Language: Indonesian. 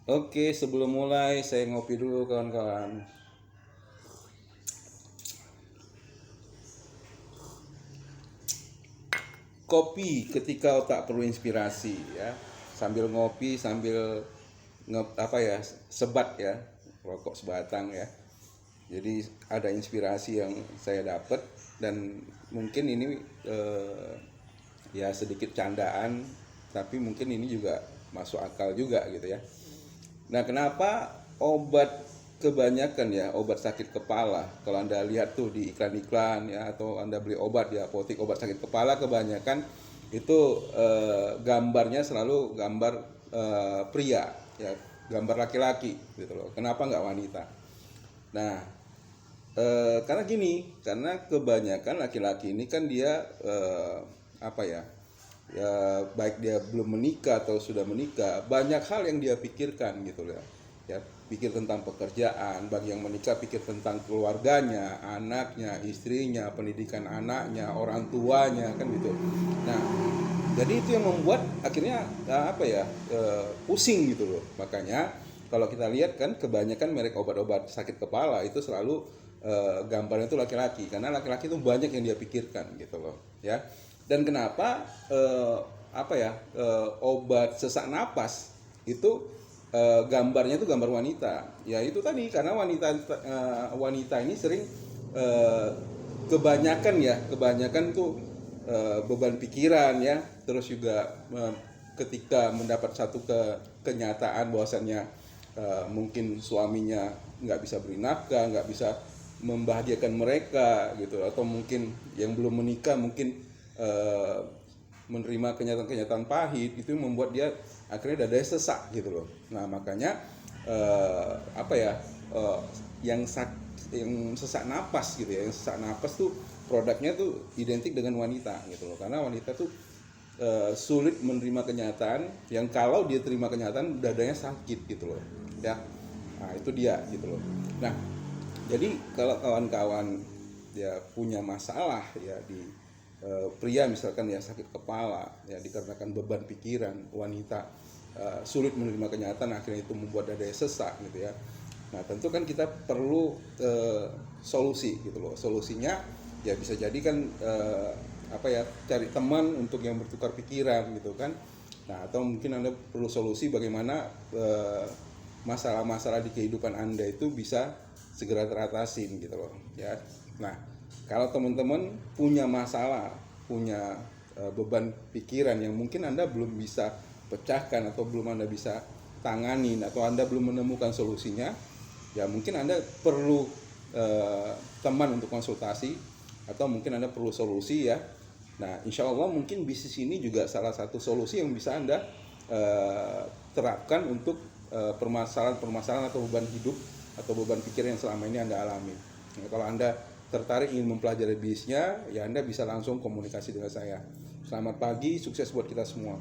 Oke, sebelum mulai saya ngopi dulu kawan-kawan. Kopi ketika otak perlu inspirasi ya. Sambil ngopi, sambil sebat ya, rokok sebatang ya. Jadi ada inspirasi yang saya dapat dan mungkin ini ya sedikit candaan, tapi mungkin ini juga masuk akal juga gitu ya. Nah, kenapa obat kebanyakan ya, obat sakit kepala, kalau Anda lihat tuh di iklan-iklan ya, atau Anda beli obat di apotek, obat sakit kepala kebanyakan itu gambarnya selalu gambar pria ya, gambar laki-laki gitu loh. Kenapa nggak wanita? Nah, karena gini, karena kebanyakan laki-laki ini kan dia apa ya, ya baik dia belum menikah atau sudah menikah, banyak hal yang dia pikirkan gitu loh ya. Pikir tentang pekerjaan, bagi yang menikah pikir tentang keluarganya, anaknya, istrinya, pendidikan anaknya, orang tuanya, kan gitu. Nah, jadi itu yang membuat akhirnya pusing gitu loh. Makanya kalau kita lihat kan kebanyakan merek obat-obat sakit kepala itu selalu gambarnya itu laki-laki, karena laki-laki itu banyak yang dia pikirkan gitu loh ya. Dan kenapa obat sesak napas itu gambarnya itu gambar wanita? Ya itu tadi, karena wanita ini sering kebanyakan tuh beban pikiran ya, terus juga ketika mendapat satu kenyataan bahwasannya mungkin suaminya nggak bisa beri nafkah, nggak bisa membahagiakan mereka gitu, atau mungkin yang belum menikah mungkin menerima kenyataan-kenyataan pahit, itu membuat dia akhirnya dadanya sesak gitu loh. Nah, makanya yang sesak napas gitu ya, yang sesak napas tuh produknya tuh identik dengan wanita gitu loh, karena wanita tuh sulit menerima kenyataan yang kalau dia terima kenyataan dadanya sakit gitu loh ya. Nah, itu dia gitu loh. Nah, jadi kalau kawan-kawan ya punya masalah ya di pria misalkan ya, sakit kepala ya dikarenakan beban pikiran, wanita sulit menerima kenyataan, akhirnya itu membuat dadanya sesak gitu ya. Nah, tentu kan kita perlu solusi gitu loh. Solusinya ya bisa jadi kan cari teman untuk yang bertukar pikiran gitu kan. Nah, atau mungkin Anda perlu solusi bagaimana masalah-masalah di kehidupan Anda itu bisa segera teratasin gitu loh ya. Nah, kalau teman-teman punya masalah, punya beban pikiran yang mungkin Anda belum bisa pecahkan atau belum Anda bisa tanganin, atau Anda belum menemukan solusinya, ya mungkin Anda perlu teman untuk konsultasi, atau mungkin Anda perlu solusi ya. Nah, insya Allah mungkin bisnis ini juga salah satu solusi yang bisa Anda terapkan untuk permasalahan-permasalahan atau beban hidup atau beban pikir yang selama ini Anda alami. Nah, kalau Anda tertarik ingin mempelajari bisnisnya, ya Anda bisa langsung komunikasi dengan saya. Selamat pagi, sukses buat kita semua.